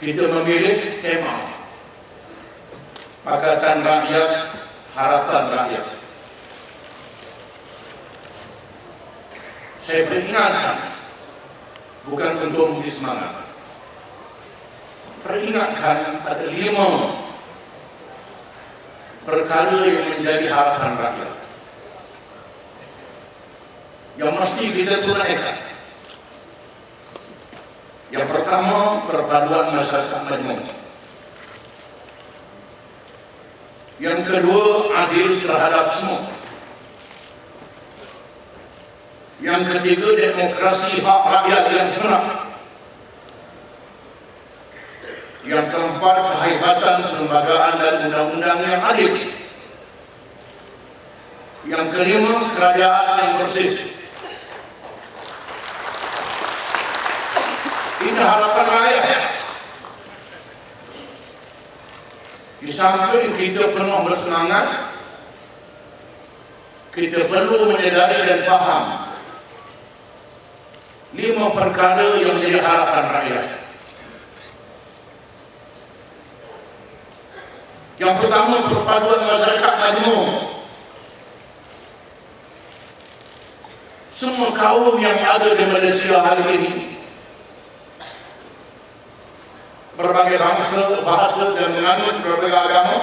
kita memilih tema Pakatan Rakyat, Harapan Rakyat. Saya peringatkan, bukan untuk memberi semangat, peringatkan ada 5 perkara yang menjadi harapan rakyat yang mesti kita tunaikan. Yang pertama, perpaduan masyarakat majmuk. Yang kedua, adil terhadap semua. Yang ketiga, demokrasi hak rakyat yang sebenar. Yang keempat, kehebatan kelembagaan dan undang-undang yang adil. Yang kelima, kerajaan yang bersih. Ini harapan rakyat. Di samping kita penuh bersemangat, kita perlu menyadari dan paham 5 perkara yang menjadi harapan rakyat. Yang pertama, perpaduan masyarakat majmuk. Semua kaum yang ada di Malaysia hari ini, berbagai bangsa, bahasa dan menganut berbagai agama,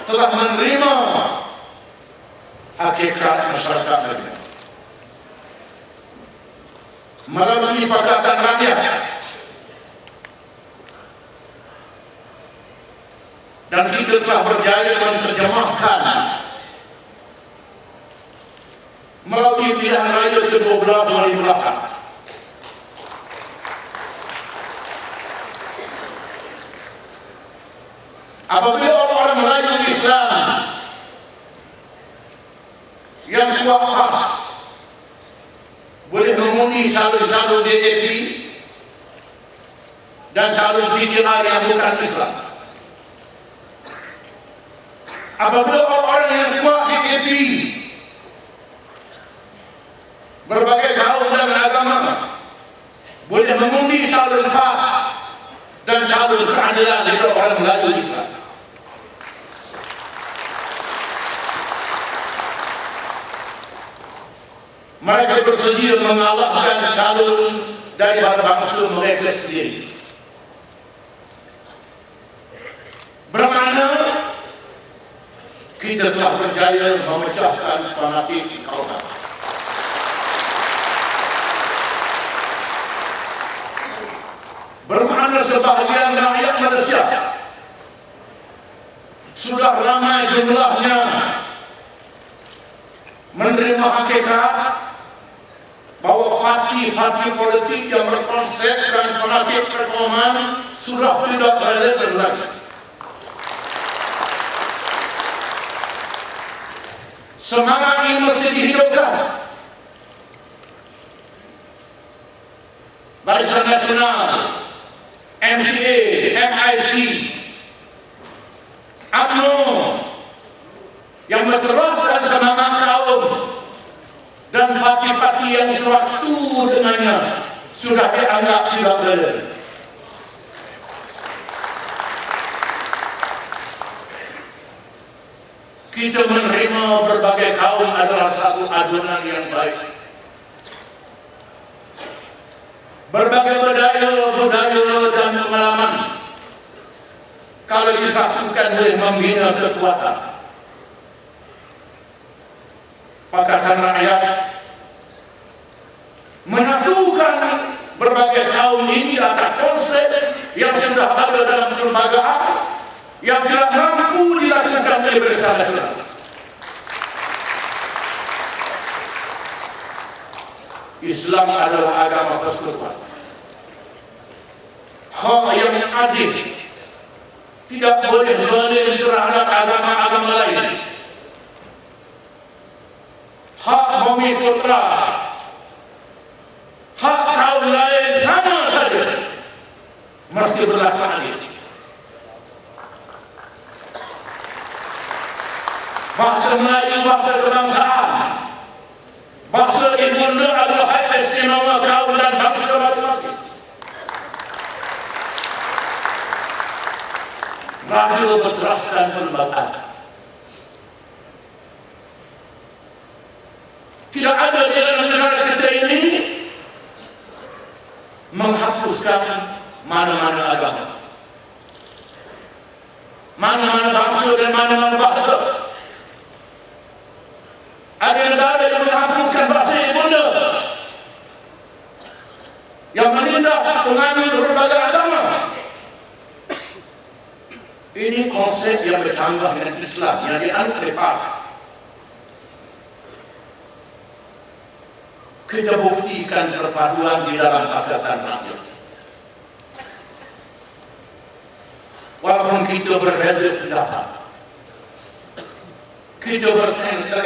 telah menerima hakikat masyarakat majmuk melalui Pakatan Rakyat. Dan kita telah berjaya menerjemahkan melalui pilihan raya ke-12 2008. Apabila orang Melayu Islam yang kuat khas boleh mengundi calon-calon DAP dan calon PKR yang bukan Islam. Apabila orang-orang yang kuat DAP berbagai kaum dan agama boleh mengundi calon khas dan calon keadilan dari orang Melayu Islam. Mereka bersedia mengalahkan calon daripada bangsa mereka sendiri. Bermakna kita telah berjaya memecahkan fanatik kauman. Bermakna sebahagian rakyat Malaysia sudah ramai jumlahnya menerima hakikat bahawa parti-parti politik yang berkonsepkan fanatik perkauman sudah tidak relevan lagi. Semangat ini mesti dihidupkan. Barisan Nasional, MCA, MIC, UMNO yang meneruskan semangat kaum dan parti-parti yang sewaktu dengannya sudah dianggap tidak relevan. Kita menerima berbagai kaum adalah satu adunan yang baik. Berbagai budaya dan pengalaman kalau disatukan boleh membina kekuatan. Pakatan Rakyat menyatukan berbagai kaum ini atas konsep yang sudah ada dalam kelembagaan yang tidak mampu dilakukan oleh bersama-sama. Islam adalah agama persekutuan. Hak yang adil, tidak boleh zalim terhadap agama-agama lain. Hak bumi putra, hak kaum lain sama saja, mesti berlaku adil. Bahasa Melayu, bahasa kebangsaan, Bangsa ibunda adalah hak istimewa kaum dan bangsa masing-masing. Radio berteraskan perlembagaan. Tidak ada di dalam negara kita ini menghapuskan mana-mana agama, mana-mana bangsa dan mana-mana bahasa. Ada negara yang menghapuskan bahasa ibunda, yang menindas penganut berbagai agama. Ini konsep yang bercanggah dengan Islam yang dianut oleh PAS. Kita buktikan perpaduan di dalam Pakatan Rakyat. Walaupun kita berbeza pendapat, kita bertengkar,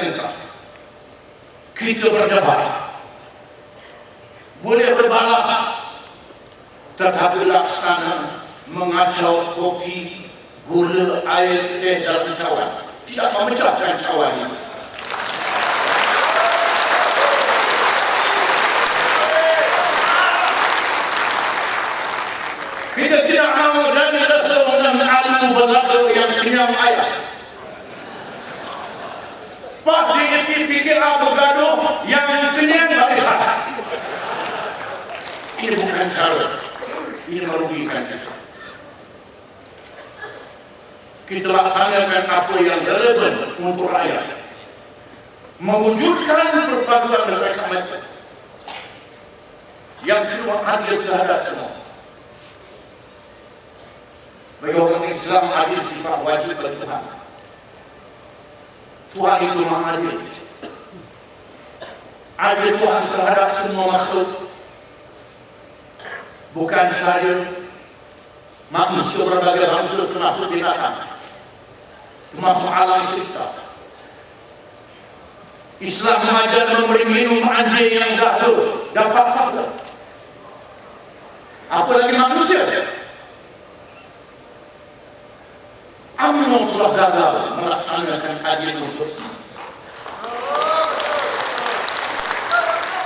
kita berdebat, boleh berbalah, tetapi laksana mengacau kopi, gula, air, teh dalam cawan, tidak memecahkan cawan ini. Kita tidak mahu dari seorang alim berlaku yang kenyang ayat. Pak dipikir bergaduh yang kenyang barisan. Ini bukan cara. Ini merugikan kita. Kita laksanakan apa yang relevan untuk rakyat. Mewujudkan perpaduan mereka. Yang kedua, adil terhadap semua. Bagi orang Islam, adil sifat wajib bagi Tuhan. Tuhan itu maha adil. Adil Tuhan terhadap semua makhluk. Bukan saja manusia berbagai bangsa termasuk binatang, termasuk alam semesta. Islam mengajar memberi minum anjing yang dahulu dapat apa? Apalagi manusia. UMNO telah gagal melaksanakan adil untuk semua.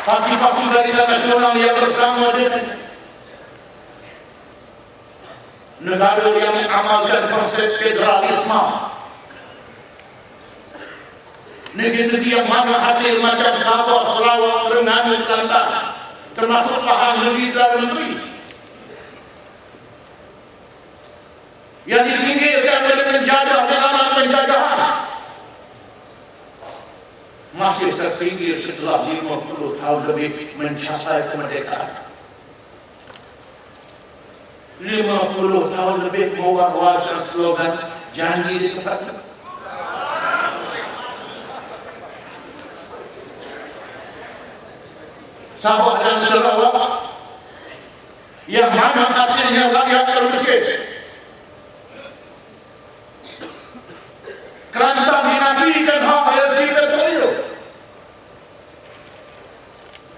Parti-parti Barisan Nasional yang bersama dengan negara yang mengamalkan konsep federalisme, negeri-negeri yang mana hasil macam Sabah, Sarawak, Terengganu, Kelantan, termasuk Pahang, negeri dalam negeri, yang dipinggirkan oleh penjajah dengan penjajahan, masih terpinggir setelah 50 tahun lebih mencapai kemerdekaan. 50 tahun lebih mewar-warkan slogan janji ditepati. Sabah dan Sarawak yang mana hasilnya rakyat termiskin. Kelantan dinafikan hak LT Petroleum.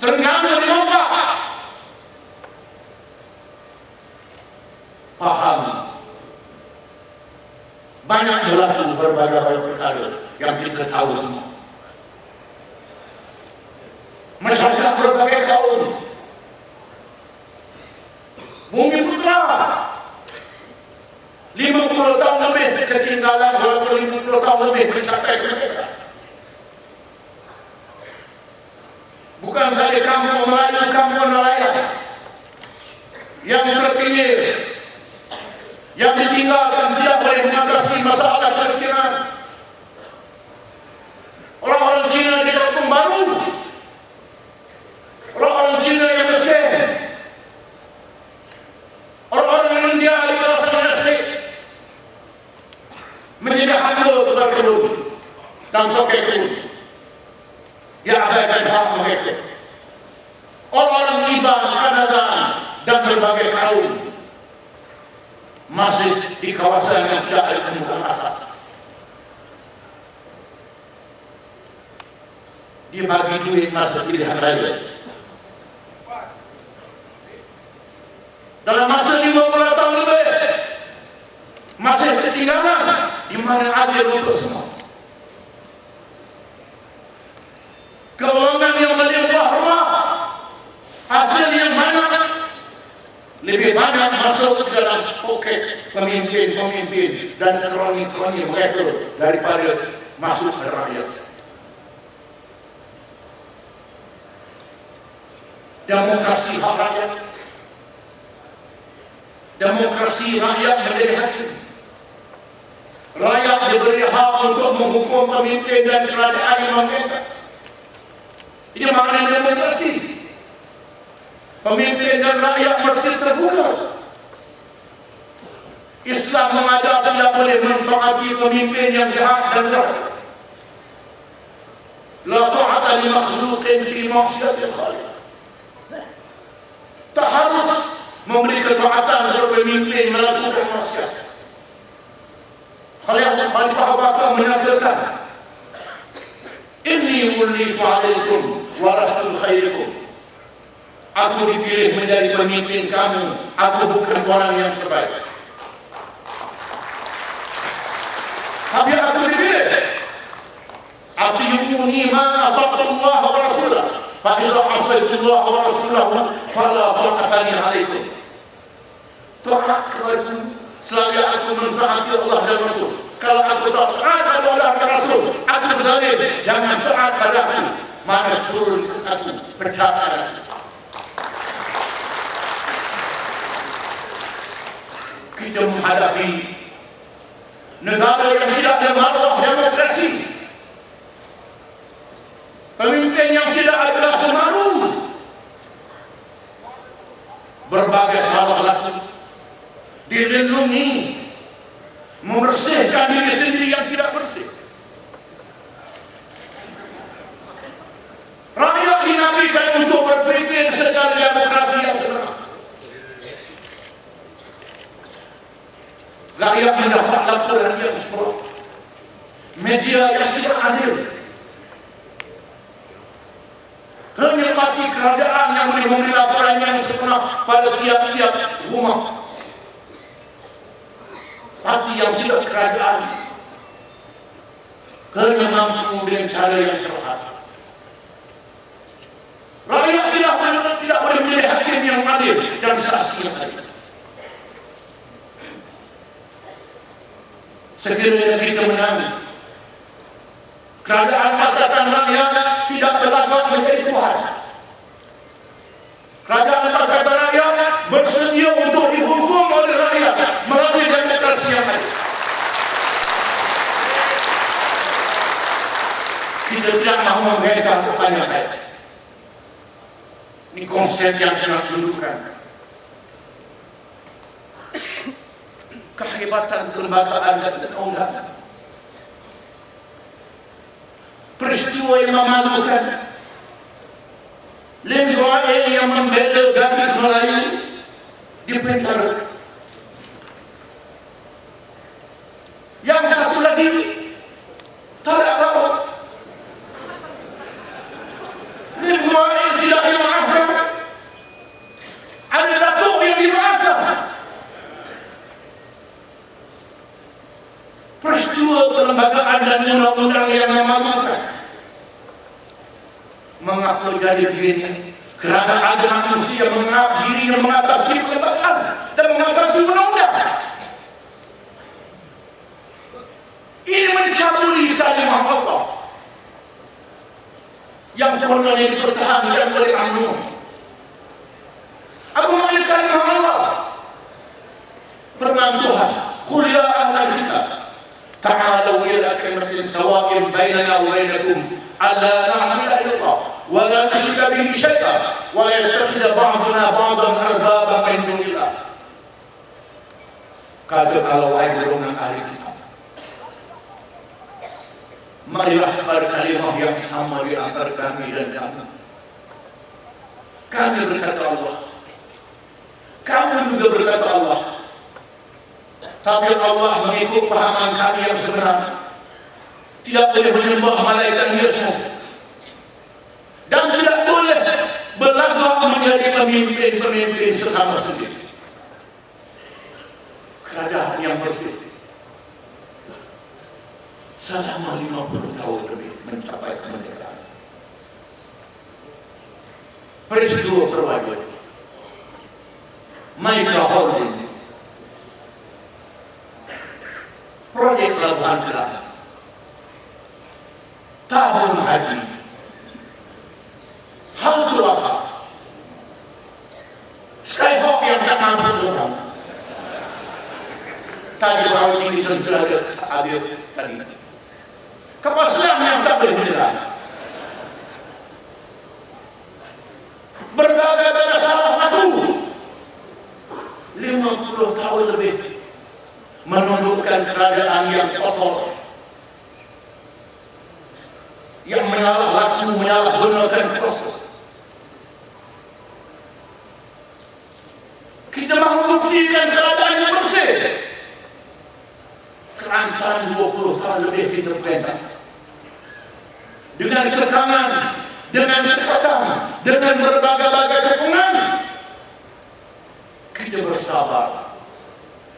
Terengganu dirobak. Paham. Banyak berlaku berbagai perkara yang kita tahu semua. Masyarakat berbagai kaum. Bumi Putra 50 tahun lebih ketinggalan, walaupun 50 tahun lebih mencapai kemerdekaan. Bukan saja kampung Melayu, kampung nelayan yang terpinggir, yang ditinggalkan, tidak boleh mengatasi masalah kemiskinan. Orang-orang Cina di kampung baru, orang-orang Cina yang miskin, orang-orang India di kawasan Mesir menjadi hamba tukang kebun dan tokai kebun. Dia abaikan hak mereka. Orang Iban, Kadazan dan berbagai kaum masih di kawasan yang tidak ada kemudahan asas. Dia bagi duit masa pilihan raya. Dalam masa 50 tahun lebih masih ketinggalan di mana adil untuk semua. Keuangan yang lebih banyak masuk ke dalam poket pemimpin-pemimpin dan kroni-kroni mereka daripada masuk ke rakyat. Demokrasi hak rakyat. Demokrasi rakyat menjadi hakim. Rakyat diberi hak untuk menghukum pemimpin dan kerajaan yang memerintah. Ini makna demokrasi. Pemimpin dan rakyat mesti terbuka. Islam mengajar tidak boleh mentaati pemimpin yang jahat dan jahat. La ta'ata li makhluqin fi ma'siyatil khaliq. Tak harus memberi ketaatan kepada pemimpin melakukan maksiat. Khalifah Abu Bakar menyatakan, "Inni wulitu 'alaikum wa rasul khairikum." Aku dipilih menjadi pemimpin kamu. Aku bukan orang yang terbaik. Tapi aku dipilih. Ati'uni ma ata'atullah wa rasulah. Fa idza 'asaitullah wa rasulahu fala ta'ata li 'alaikum. Taat kepada selagi aku mentaati Allah dan Rasul. Kalau aku taat pada Allah dan Rasul, aku zalim. Jangan taat pada aku. Mana turun ke aku percaya. Kita menghadapi negara yang tidak ada maruah demokrasi, pemimpin yang tidak ada semaru, berbagai salah laku, dilindungi, membersihkan diri sendiri yang tidak bersih. Rakyat dinafikan untuk berpikir secara demokrasi yang sebenar. Rakyat mendapat laporan yang salah, media yang tidak adil, menikmati kerajaan yang boleh memberi laporan yang sebenar pada tiap-tiap rumah. Parti yang tidak kerajaan hanya mampu dengan cara yang terhad. Rakyat tidak boleh menjadi hakim yang adil dan saksi yang adil. Sekiranya kita menang, kerajaan Pakatan Rakyat tidak berlaku menjadi Tuhan. Kerajaan Pakatan Rakyat bersedia untuk dihukum oleh rakyat melalui demokrasi yang adil. Kita tidak mahu memberikan sepanjang hayat. Ini konsep yang saya tunjukkan. Kehebatan kelembagaan dan undang-undang. Peristiwa yang memalukan. Lingkungan yang membela gadis Melayu di penjara. Yang satu lagi tak tahu. Lingkungan yang tidak dimaafkan. Ada datuk yang dimaafkan. Peristiwa kelembagaan dan undang-undang yang memalukan. Mengapa jadi begini? Kerana ada manusia menganggap dirinya mengatasi kelembagaan dan mengatasi undang-undang. Ini mencabuli kalimah Allah yang pernah dipertahankan oleh UMNO. Apa makna kalimah Allah? Firman Tuhan, "Qul ya ahlal kitab, ta'alu ila kalimatin sawa'in bainana wa bainakum alla na'budu illa Allah wa la nusyrika bihi syai'an wa la yattakhidha ba'duna ba'dan arbaban min dunillah." Kata kalau wahai golongan ahli kitab, marilah kepada kalimah yang sama di antara kami dan kamu. Kami berkata Allah, kamu juga berkata Allah. Tapi Allah mengikut pahaman kami yang sebenar. Tidak boleh menyembah malaikat Yesus. Dan tidak boleh berlagak menjadi pemimpin-pemimpin sesama sendiri. Kerajaan yang bersih selama 50 tahun lebih mencapai kemerdekaan. Peristiwa perwajib Micro Holding, proyek pelabuhan Kelang, tabung haji, hal apa? Skyhawk yang tak mampu orang. Tadi baru ini tentu ada tadi. Kapal selam yang tak boleh menyerah. Berbagai salah satu 50 tahun lebih menundukkan kerajaan yang kotor, yang menyalahgunakan proses. Kita mahu buktikan kerajaan yang bersih. Kerantaran 20 tahun lebih kita perintah. Dengan kekangan, dengan sekatan, dengan berbagai-bagai kepungan, kita bersabar.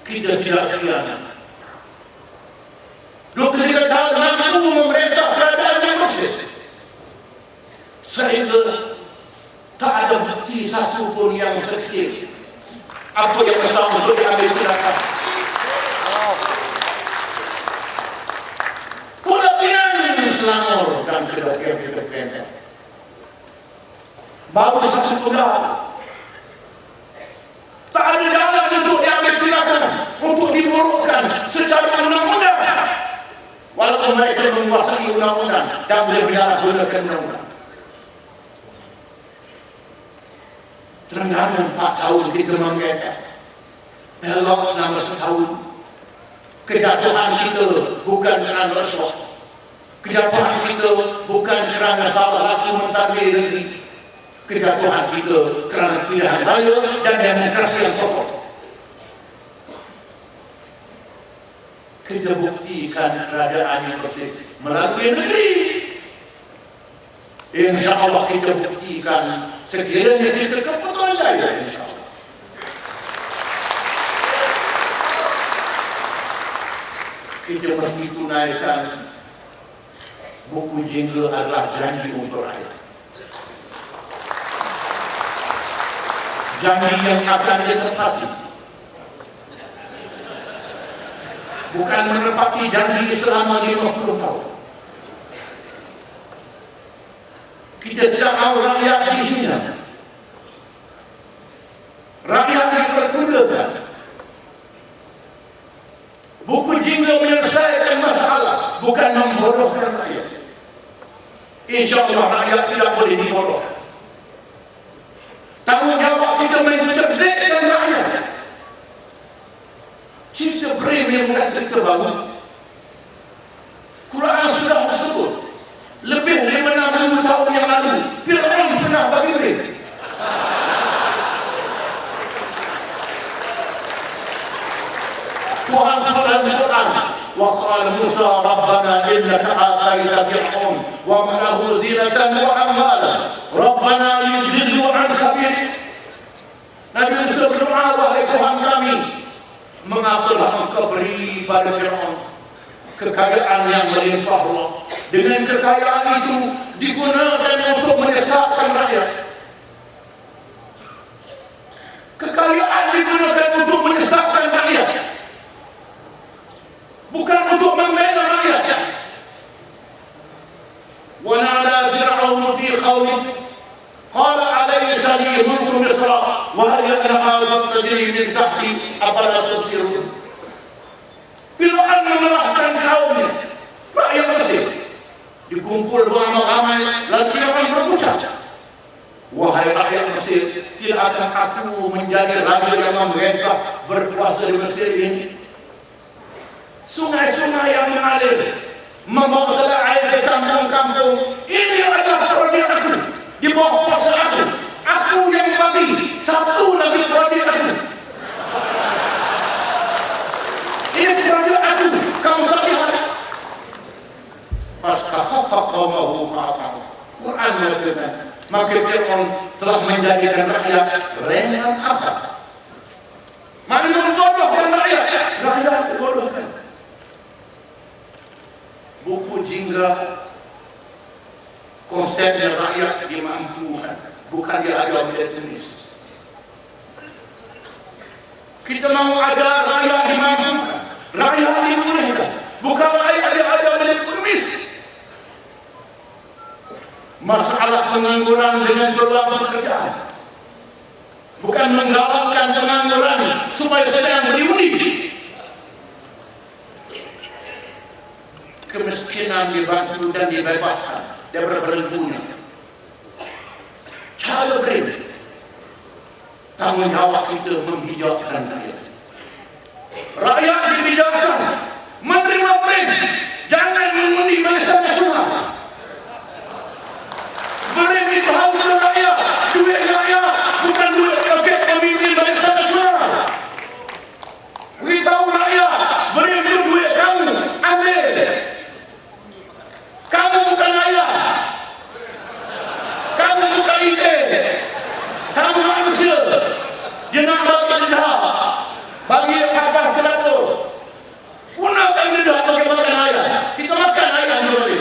Kita tidak khianat. 23 tahun mampu memerintah kerajaan yang bersih. Sehingga tak ada bukti satu pun yang sekecil apa yang bersama untuk diambil tindakan. Kelebihan Selangor dan kelebihan kita pendek. Baru satu pegang. Tak ada jalan untuk diambil tindakan, untuk diburukkan secara undang-undang. Walaupun mereka menguasai undang-undang dan boleh menyalahgunakan undang-undang. Terengganu 4 tahun kita menggigit. Elok selama setahun. Kejatuhan kita bukan kerana rasuah. Kejatuhan kita bukan kerana salah lagi mentadbir negeri. Kejatuhan kita kerana pilihan raya dan demokrasi yang kokoh. Kita buktikan kerajaan yang bersih melalui negeri. InsyaAllah kita buktikan sekiranya kita kebetulan daya, insyaAllah. Kita mesti tunaikan buku jingle adalah janji untuk rakyat. Janji yang akan ditepati. Bukan menepati janji selama 50 tahun. Kita tidak mahu rakyat dihina. Rakyat diperkudakan. Buku jingle menyelesaikan masalah, bukan membodohkan rakyat. InsyaAllah rakyat tidak boleh dibodoh. Tanggungjawab kita mencerdekkan rakyat. Cerita premium bukan cerita baru. Quran sudah tersebut. Lebih 5-6 tahun yang lalu, Fir'aun pernah bagi beri. Tuhan sebut dalam Quran, wa qala Musa rabbana innaka ataita fir'aun wa ma'ahu zinatan wa amwalan rabbana yudillu an sabilik. Nabi Musa berdoa, wahai Tuhan kami, mengapalah engkau beri pada Fir'aun kekayaan yang melimpah Allah. Dengan kekayaan itu digunakan untuk menyesatkan rakyat. Kekayaan digunakan untuk menyesatkan rakyat, bukan untuk membela rakyat. Wa na'la Fir'aun fi qawmi qala alaysa li mulku Misra wa hiya al-anhar tajri min tahti afala tubsirun. Fir'aun mengerahkan kaumnya, rakyat Mesir. Dikumpul ramai-ramai, lalu Fir'aun berucap, wahai rakyat Mesir, tidak akan aku menjadi raja yang memerintah berkuasa di Mesir ini. Sungai-sungai yang mengalir, membawa air ke kampung-kampung, ini adalah proyek aku, di bawah kuasa aku. Aku yang bagi satu lagi proyek aku. Ini proyek aku, kamu tak lihat. Fastakhaffa qawmahu fa'atahu. Quran mengatakan, maka Fir'aun telah menjadikan rakyat rengan akal. Mana membodohkan rakyat? Rakyat dibodohkan. Buku jingle konsepnya rakyat dimampukan, bukan dia ada oleh tulis. Kita mau ada rakyat dimampukan, rakyat dimulihkan, bukan rakyat ada menjadi pengemis. Masalah pengangguran dengan peluang pekerjaan, bukan menggalakkan pengangguran supaya sedang beruni. Kemiskinan dibantu dan dibebaskan daripada berguna. Cara beri tanggung jawab kita membijakkan rakyat. Rakyat dibijakkan, menerima beri, jangan mengundi Malaysia Nasional. Beri beritahu kepada rakyat, duit rakyat bukan duit paket pemimpin Malaysia Nasional. Beritahu rakyat, beri itu duit kamu, ambil. Kamu bukan rakyat, kamu bukan ide, kamu manusia. Jangan bagi lidah, bagi apa kenapa? Gunakan lidah bagi makan ayam. Kita makan ayam juga ni.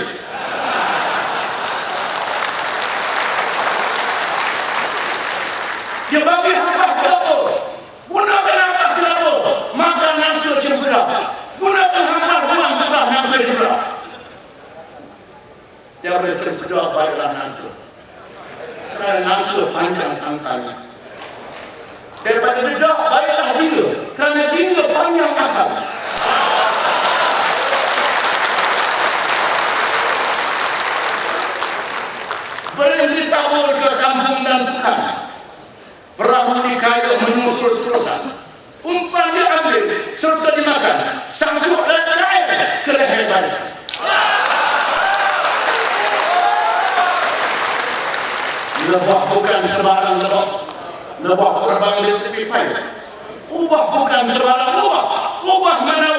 Dia bagi apa kenapa? Gunakan apa kenapa? Makan nangka cembera. Gunakan apa buang bukan nangka cembera. Dia bercembera baiklah nangka. Kerana nangka panjang tangkalnya. Daripada lidah baiklah dia, kerana dia panjang akal. Berhenti tabur ke kampung dan tukang, perahu dikaya menyusul terusan, umpan diambil serta dimakan, sanggup dan kaya ke leher barisan. Lebah bukan sebarang lebah, lebah terbang di tepi payah. Ubah bukan sebarang ubah, ubah mana